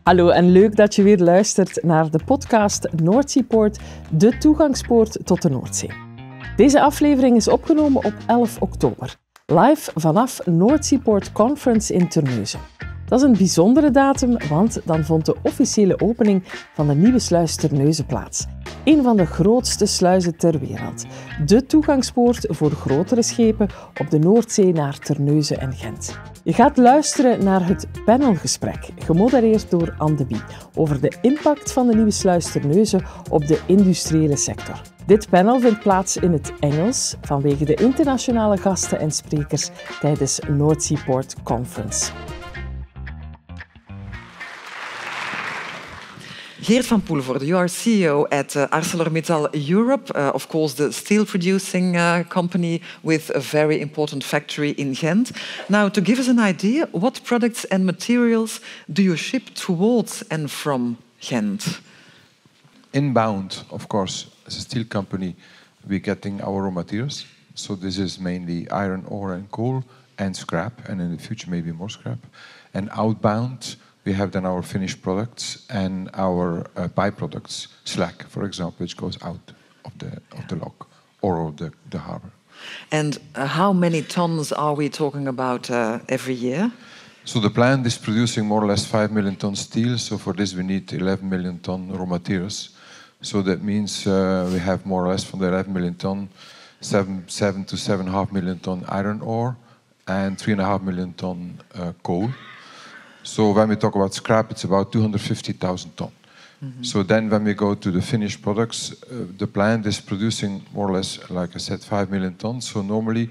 Hallo en leuk dat je weer luistert naar de podcast Noordzeepoort, de toegangspoort tot de Noordzee. Deze aflevering is opgenomen op 11 oktober, live vanaf Noordzeepoort Conference in Terneuzen. Dat is een bijzondere datum, want dan vond de officiële opening van de Nieuwe Sluis Terneuzen plaats. Een van de grootste sluizen ter wereld. De toegangspoort voor grotere schepen op de Noordzee naar Terneuzen en Gent. Je gaat luisteren naar het Panelgesprek, gemodereerd door Ann De Bie, over de impact van de Nieuwe Sluis Terneuzen op de industriële sector. Dit panel vindt plaats in het Engels vanwege de internationale gasten en sprekers tijdens Noordzeepoort Conference. Geert van Poelvoorde, you are CEO at ArcelorMittal Europe, of course the steel producing company with a very important factory in Gent. Now, to give us an idea, what products and materials do you ship towards and from Gent? Inbound, of course, as a steel company, we're getting our raw materials. So this is mainly iron ore and coal and scrap, and in the future maybe more scrap. And outbound, we have then our finished products and our byproducts, slag, for example, which goes out of the lock or of the harbor. And how many tons are we talking about every year? So the plant is producing more or less 5 million tons steel. So for this we need 11 million ton raw materials. So that means we have more or less from the 11 million ton, 7 to 7.5 million ton iron ore and 3.5 million ton coal. So when we talk about scrap, it's about 250,000 ton. Mm-hmm. So then when we go to the finished products, the plant is producing more or less, like I said, 5 million tons. So normally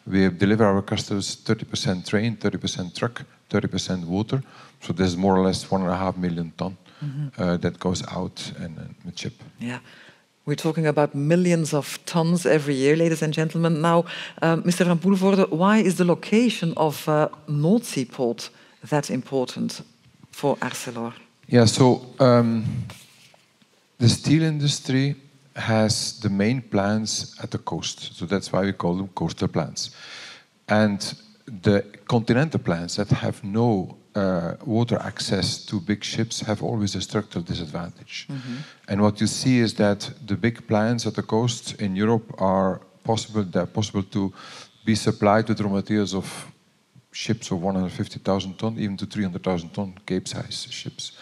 we deliver our customers 30% train, 30% truck, 30% water. So there's more or less 1.5 million ton that goes out and with ship. Yeah. We're talking about millions of tons every year, ladies and gentlemen. Now, Mr. Van Poelvoorde, why is the location of Noordzeepoort that important for Arcelor? Yeah, so the steel industry has the main plants at the coast. So that's why we call them coastal plants. And the continental plants that have no water access to big ships have always a structural disadvantage. Mm-hmm. And what you see is that the big plants at the coast in Europe are possible to be supplied with raw materials of ships of 150,000 ton, even to 300,000 ton Cape-size ships.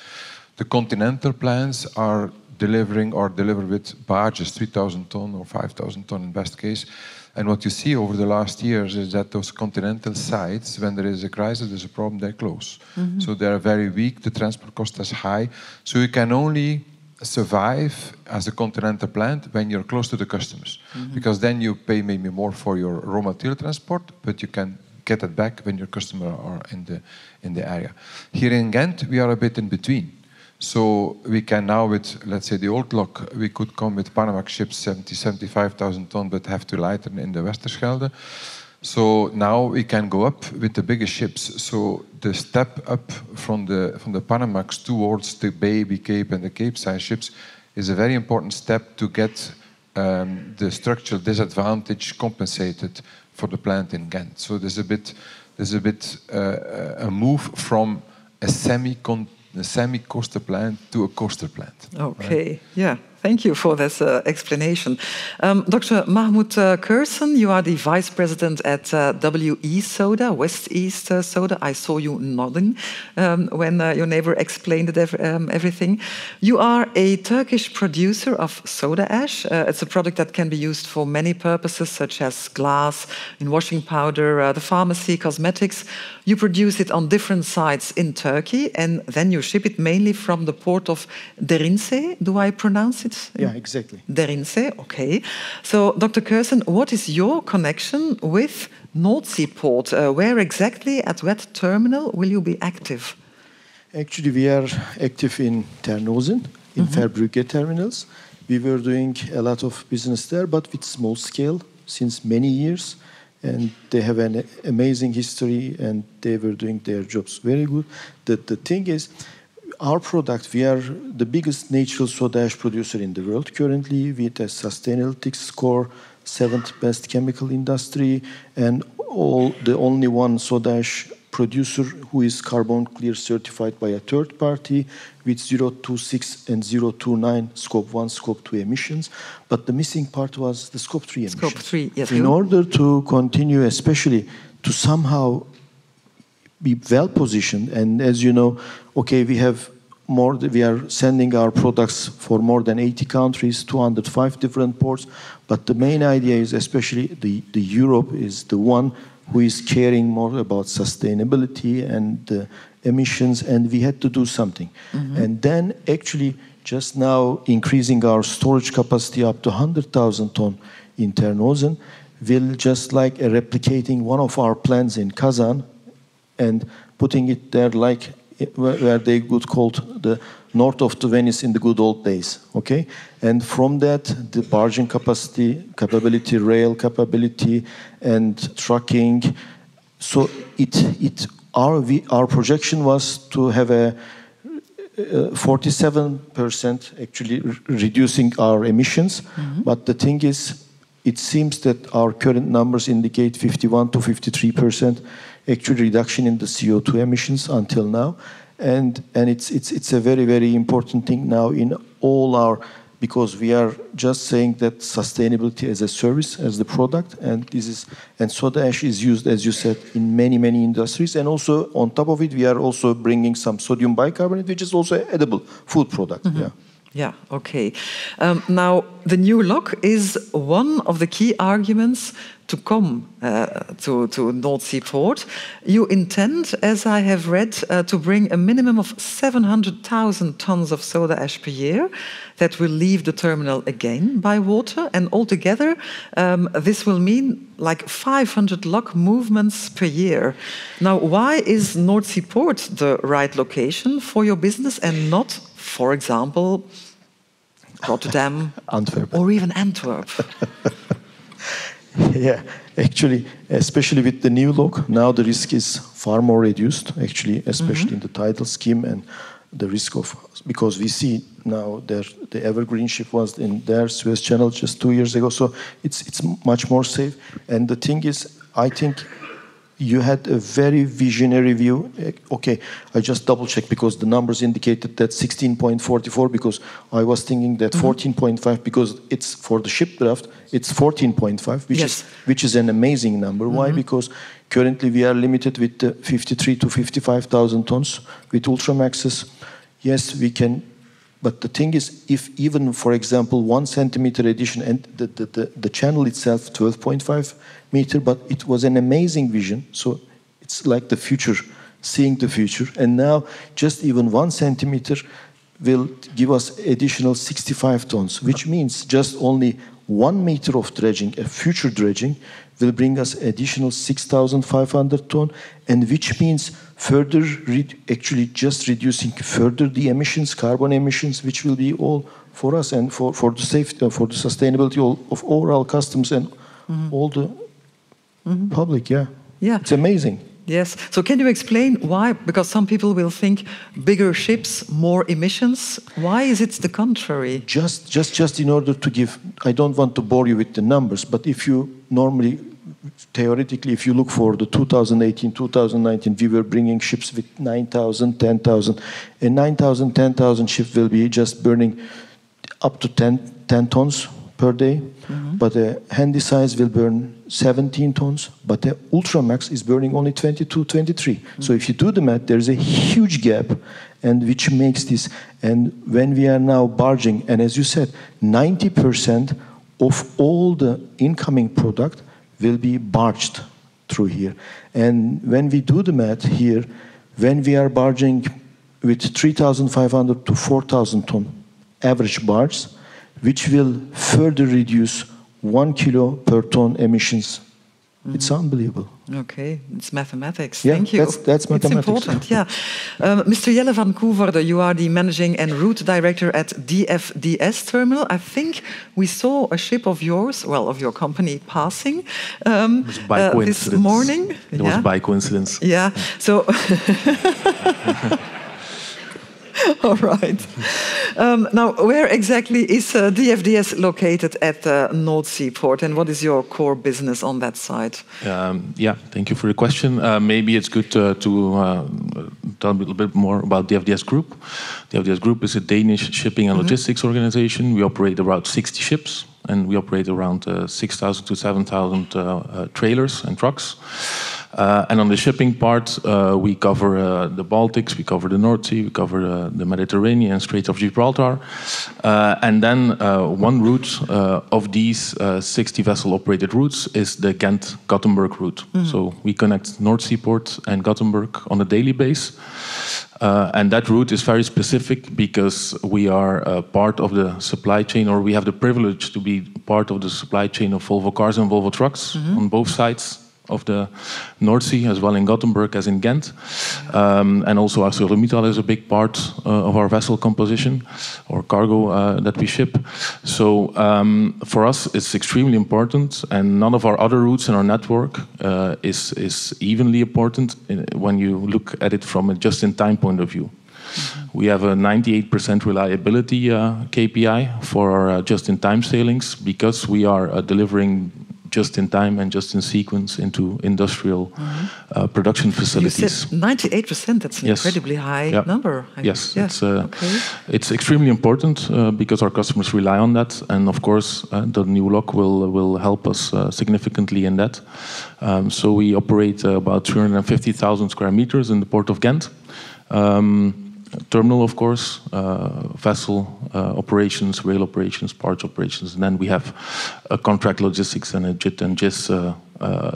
The continental plants are delivered with barges, 3,000 ton or 5,000 ton in best case. And what you see over the last years is that those continental sites, when there is a crisis, there's a problem, they close. Mm-hmm. So they are very weak, the transport cost is high. So you can only survive as a continental plant when you're close to the customers. Mm-hmm. Because then you pay maybe more for your raw material transport, but you can get it back when your customers are in the area. Here in Gent, we are a bit in between. So we can now with, let's say, the old lock, we could come with Panamax ships 75,000 ton, but have to lighten in the Westerschelde. So now we can go up with the bigger ships. So the step up from the Panamax towards the Baby Cape and the Cape-size ships is a very important step to get the structural disadvantage compensated for the plant in Gent. So there's a bit a move from a semi-coastal plant to a coastal plant. Okay, right? Yeah. Thank you for this explanation. Dr. Mahmoud Curson, you are the Vice President at WE Soda, West East Soda. I saw you nodding when your neighbor explained everything. You are a Turkish producer of soda ash. It's a product that can be used for many purposes, such as glass, in washing powder, the pharmacy, cosmetics. You produce it on different sites in Turkey, and then you ship it mainly from the port of Derince. Do I pronounce it? Yeah, exactly. Derince, okay. So, Dr. Curson, what is your connection with Noordzeepoort? Where exactly, at what terminal will you be active? Actually, we are active in Terneuzen, in Verbrugge terminals. We were doing a lot of business there, but with small scale since many years. And they have an amazing history, and they were doing their jobs very good. The thing is, our product, we are the biggest natural soda ash producer in the world currently, with a Sustainalytics score, 7th best chemical industry, and the only one soda ash producer who is carbon clear certified by a third party with 0.26 and 0.29 scope 1, scope 2 emissions. But the missing part was the scope 3 emissions. Scope 3, yes. In order to continue, especially to somehow be well positioned, and as you know, okay, we are sending our products for more than 80 countries, 205 different ports, but the main idea is especially the Europe is the one who is caring more about sustainability and emissions, and we had to do something. And then actually just now increasing our storage capacity up to 100,000 ton in Terneuzen will just like replicating one of our plants in Kazan and putting it there like where they would call the north of the Venice in the good old days, okay? And from that, the barging capability, rail capability, and trucking. So our projection was to have a 47% actually reducing our emissions. But the thing is, it seems that our current numbers indicate 51 to 53% actual reduction in the CO2 emissions until now, and it's a very, very important thing now in all our, because we are just saying that sustainability as a service, as the product, and soda ash is used, as you said, in many, many industries, and also on top of it, we are also bringing some sodium bicarbonate, which is also an edible food product. Yeah, okay. Now, the new lock is one of the key arguments to come to Noordzee port. You intend, as I have read, to bring a minimum of 700,000 tons of soda ash per year that will leave the terminal again by water. And altogether, this will mean like 500 lock movements per year. Now, why is Noordzee port the right location for your business and not, for example, Rotterdam, Antwerp, or even Antwerp? Yeah, actually, especially with the new lock, now the risk is far more reduced, actually, especially in the tidal scheme, and the risk of, because we see now the Evergreen ship was in their Suez Channel just 2 years ago, so it's much more safe. And the thing is, I think you had a very visionary view. Okay, I just double-checked because the numbers indicated that 16.44, because I was thinking that 14.5, because it's for the ship draft, it's 14.5, which is an amazing number. Why? Because currently we are limited with the 53 to 55,000 tons with Ultramaxes. Yes, we can, but the thing is, if even, for example, 1 centimeter addition, and the channel itself 12.5 meter, but it was an amazing vision. So it's like the future, seeing the future. And now just even 1 centimeter will give us additional 65 tons, which means just only 1 meter of dredging, a future dredging, will bring us additional 6,500 tons, and which means further, actually just reducing further the emissions, carbon emissions, which will be all for us and for the safety, for the sustainability of all our customers and all the public. Yeah, it's amazing. Yes. So can you explain why? Because some people will think bigger ships, more emissions. Why is it the contrary? Just in order to give, I don't want to bore you with the numbers, but if you normally, theoretically, if you look for the 2018, 2019, we were bringing ships with 9,000, 10,000. A 9,000, 10,000 ship will be just burning up to 10 tons per day. But a handy size will burn 17 tons, but the Ultramax is burning only 22, 23. So if you do the math, there's a huge gap, and which makes this, and when we are now barging, and as you said, 90% of all the incoming product will be barged through here. And when we do the math here, when we are barging with 3,500 to 4,000 ton average barge, which will further reduce 1 kilo per ton emissions. It's unbelievable. Okay, it's mathematics. Yeah, thank you. That's mathematics. It's important, yeah. Mr. Jelle van Koevoorde, you are the managing and route director at DFDS Terminal. I think we saw a ship of yours, well, of your company, passing this morning. It was by coincidence. Yeah, so... All right. Now, where exactly is DFDS located at Noordzee port, and what is your core business on that side? Thank you for the question. Maybe it's good to tell a little bit more about DFDS Group. DFDS Group is a Danish shipping and logistics organization. We operate around 60 ships, and we operate around 6,000 to 7,000 trailers and trucks. And on the shipping part, we cover the Baltics, we cover the Noordzee, we cover the Mediterranean, Straits of Gibraltar. And then one route of these 60 vessel-operated routes is the Ghent-Gothenburg route. So we connect Noordzee port and Gothenburg on a daily basis. And that route is very specific because we are part of the supply chain, or we have the privilege to be part of the supply chain of Volvo cars and Volvo trucks on both sides of the Noordzee, as well in Gothenburg as in Ghent. And also ArcelorMittal is a big part of our vessel composition or cargo that we ship. So for us, it's extremely important, and none of our other routes in our network is evenly important when you look at it from a just-in-time point of view. We have a 98% reliability KPI for our just-in-time sailings because we are delivering just in time and just in sequence into industrial production facilities. You said 98%, that's an incredibly high number. It's extremely important because our customers rely on that, and of course the new lock will help us significantly in that. So we operate about 350,000 square meters in the port of Ghent. Terminal, of course, vessel operations, rail operations, parts operations, and then we have a contract logistics and a JIT and GIS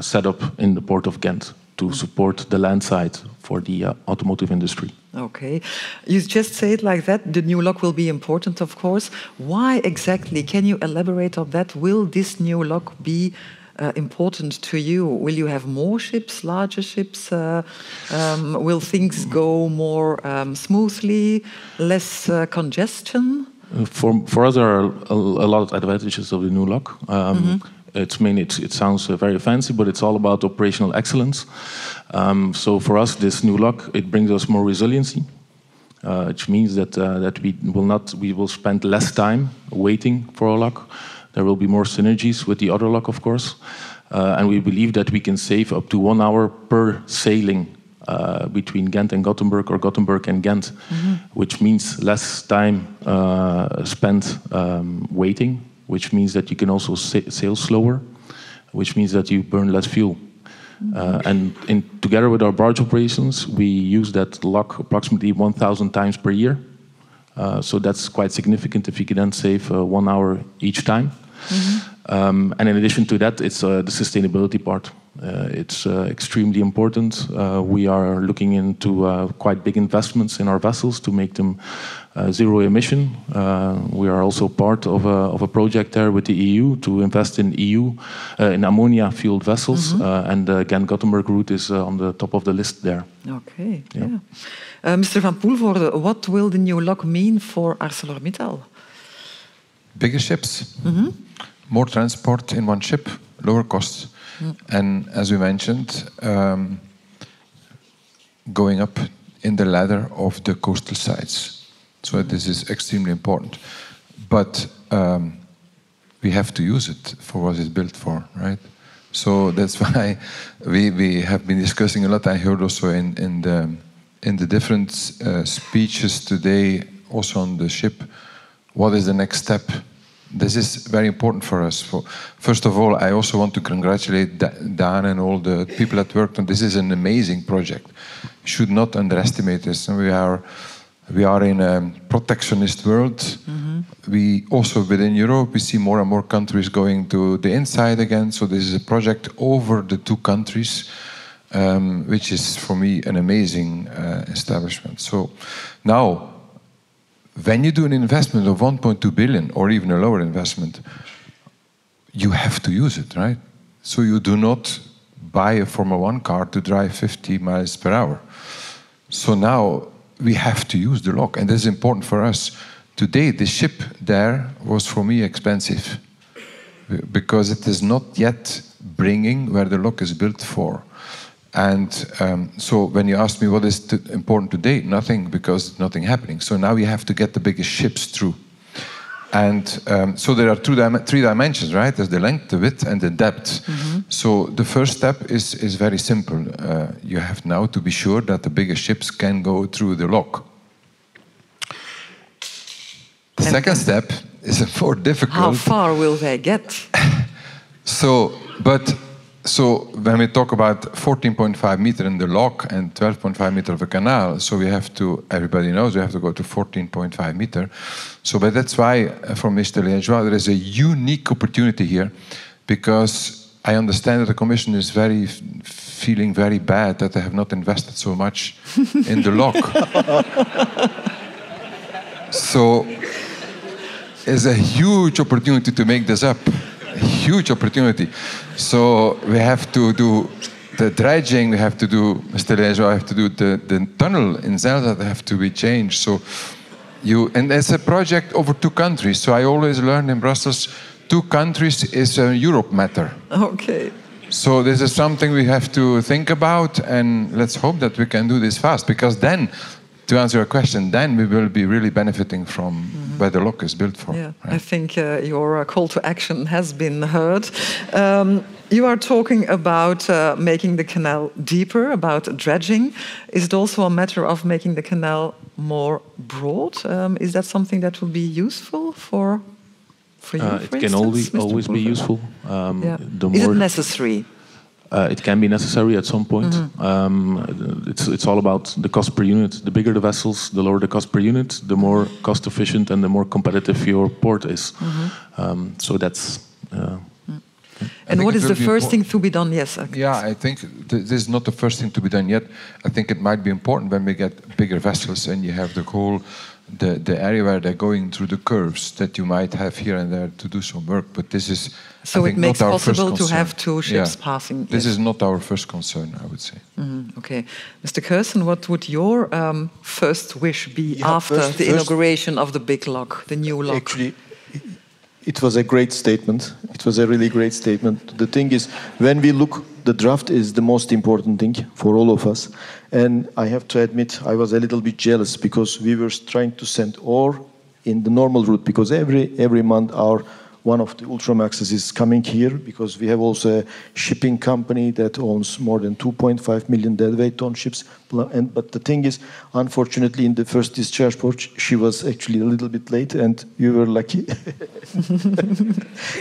set up in the port of Ghent to support the land side for the automotive industry. Okay, you just say it like that. The new lock will be important, of course. Why exactly? Can you elaborate on that? Will this new lock be important to you? Will you have more ships, larger ships? Will things go more smoothly, less congestion? For us, there are a lot of advantages of the new lock. It sounds very fancy, but it's all about operational excellence. So for us, this new lock, it brings us more resiliency, which means that we will spend less time waiting for a lock. There will be more synergies with the other lock, of course. And we believe that we can save up to 1 hour per sailing between Ghent and Gothenburg or Gothenburg and Ghent, which means less time spent waiting, which means that you can also sail slower, which means that you burn less fuel. And together with our barge operations, we use that lock approximately 1,000 times per year. So that's quite significant if you can then save 1 hour each time. And in addition to that, it's the sustainability part. It's extremely important. We are looking into quite big investments in our vessels to make them zero emission. We are also part of a project there with the EU to invest in in ammonia-fueled vessels. And the Ghent-Gothenburg route is on the top of the list there. Okay, Mr. Van Poelvoorde, what will the new lock mean for ArcelorMittal? Bigger ships, more transport in one ship, lower costs. And as we mentioned, going up in the ladder of the coastal sides. So this is extremely important. But we have to use it for what it's built for, right? So that's why we have been discussing a lot. I heard also in the different speeches today, also on the ship, what is the next step? This is very important for us. First of all, I also want to congratulate Dan and all the people that worked on this. Is an amazing project. You should not underestimate this. We are in a protectionist world. We also, within Europe, we see more and more countries going to the inside again. So this is a project over the two countries, which is, for me, an amazing establishment. So now, when you do an investment of 1.2 billion, or even a lower investment, you have to use it, right? So you do not buy a Formula 1 car to drive 50 miles per hour. So now we have to use the lock, and this is important for us. Today, the ship there was, for me, expensive because it is not yet bringing where the lock is built for. And so when you ask me what is important today, nothing, because nothing happening. So now we have to get the biggest ships through. And so there are three dimensions, right? There's the length, the width, and the depth. So the first step is very simple. You have now to be sure that the biggest ships can go through the lock. The second step is more difficult. How far will they get? So when we talk about 14.5 meter in the lock and 12.5 meter of a canal, so we have to, everybody knows, we have to go to 14.5 meter. So but that's why, from Mr. Liégeois, there is a unique opportunity here, because I understand that the Commission is feeling very bad that they have not invested so much in the lock. So it's a huge opportunity to make this up. A huge opportunity. So we have to do the dredging, we have to do, Mr. Liégeois, have to do the tunnel in Zelda, that have to be changed. So and it's a project over 2 countries. So I always learn in Brussels, 2 countries is a Europe matter. Okay. So this is something we have to think about, and let's hope that we can do this fast, because then, to answer your question, then we will be really benefiting from where the lock is built for. Yeah, right? I think your call to action has been heard. You are talking about making the canal deeper, about dredging. Is it also a matter of making the canal more broad? Is that something that will be useful for you, It for can instance, always be useful. Is it necessary? It can be necessary at some point. It's all about the cost per unit. The bigger the vessels, the lower the cost per unit, the more cost efficient and the more competitive your port is. So that's... And what is the first thing to be done? Yes. Yeah, I think this is not the first thing to be done yet. I think it might be important when we get bigger vessels and you have the whole... The area where they're going through the curves, that you might have here and there to do some work, but this is, so I it think, makes not our first possible to concern. have 2 ships passing. This is not our first concern, I would say. Okay, Mr. Kersen, what would your first wish be after the inauguration of the big lock, the new lock? Actually, it was a great statement. It was a really great statement. The thing is, when we look, the draft is the most important thing for all of us. And I have to admit, I was a little bit jealous because we were trying to send ore in the normal route, because every month one of the Ultramaxes is coming here, because we have also a shipping company that owns more than 2.5 million deadweight ton ships. But the thing is, unfortunately, in the first discharge port, she was actually a little bit late, and we were lucky.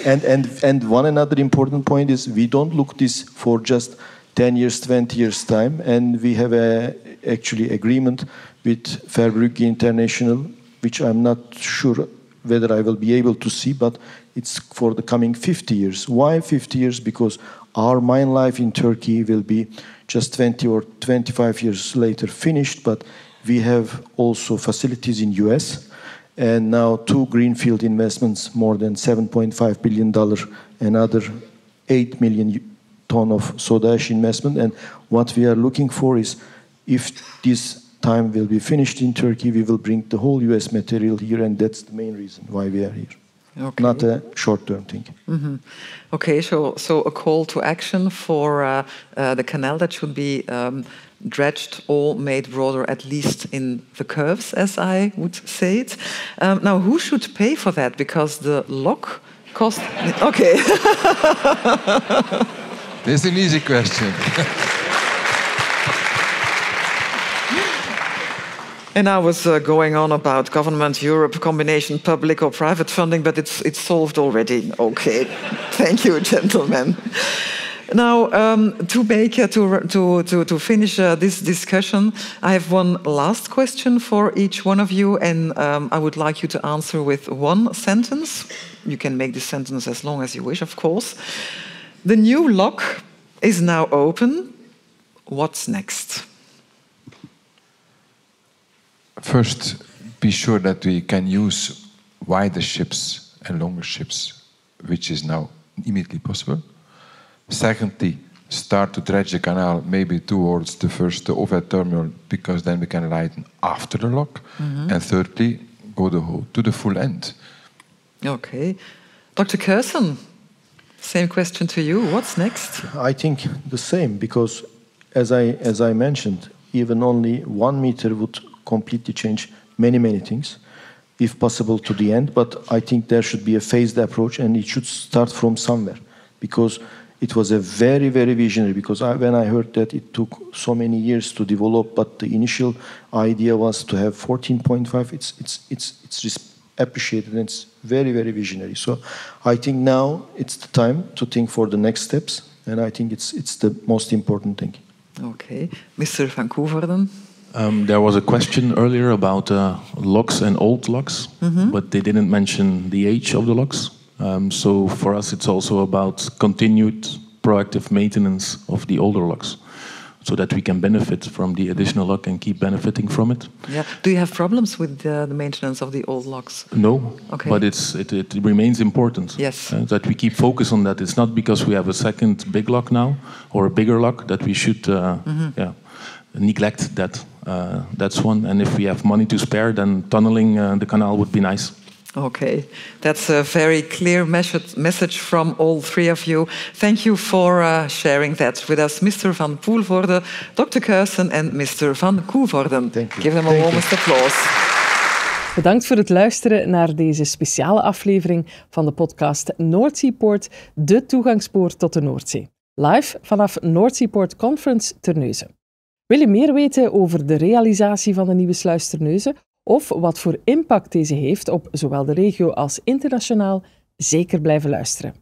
and one another important point is, we don't look this for just 10 years, 20 years time, and we have actually agreement with Versterkt International, which I'm not sure whether I will be able to see, but it's for the coming 50 years. Why 50 years? Because our mine life in Turkey will be just 20 or 25 years later finished, but we have also facilities in US, and now 2 greenfield investments, more than $7.5 billion, another 8 million ton of soda ash investment. And what we are looking for is, if this time will be finished in Turkey, we will bring the whole US material here, and that's the main reason why we are here. Okay. Not a short-term thing. Okay, so a call to action for the canal that should be dredged or made broader, at least in the curves, as I would say it. Now, who should pay for that? Because the lock cost... Okay. This is an easy question. And I was going on about government, Europe, combination, public or private funding, but it's solved already. Okay, thank you, gentlemen. Now, to finish this discussion, I have one last question for each one of you, and I would like you to answer with one sentence. You can make this sentence as long as you wish, of course. The new lock is now open. What's next? First, be sure that we can use wider ships and longer ships, which is now immediately possible. Secondly, start to dredge the canal maybe towards the overhead terminal, because then we can lighten after the lock. And thirdly, go to the full end. Okay. Dr. Kersen, same question to you. What's next? I think the same, because as I mentioned, even only 1 meter would completely change many things, if possible to the end. But I think there should be a phased approach, and it should start from somewhere, because it was a very visionary. Because when I heard that it took so many years to develop, but the initial idea was to have 14.5. It's appreciated, and it's very visionary. So I think now it's the time to think for the next steps, and I think it's the most important thing. Okay, Mr. Van Koevoorden. There was a question earlier about locks and old locks, but they didn't mention the age of the locks. So for us, it's also about continued proactive maintenance of the older locks, so that we can benefit from the additional lock and keep benefiting from it. Yeah. Do you have problems with the maintenance of the old locks? No, okay. But it remains important. Yes. That we keep focus on that. It's not because we have a second big lock now or a bigger lock that we should neglect that. That's one. And if we have money to spare, then tunneling the canal would be nice. Okay, that's a very clear message from all three of you. Thank you for sharing that with us, Mr. Van Poelvoorde, Dr. Cuijsen en Mr. Van Koevoorden. Thank you. Give them a moment's applause. Bedankt voor het luisteren naar deze speciale aflevering van de podcast Noordzeepoort, de toegangspoort tot de Noordzee. Live vanaf Noordzeepoort Conference Terneuzen. Wil je meer weten over de realisatie van de Nieuwe Sluis Terneuzen of wat voor impact deze heeft op zowel de regio als internationaal? Zeker blijven luisteren.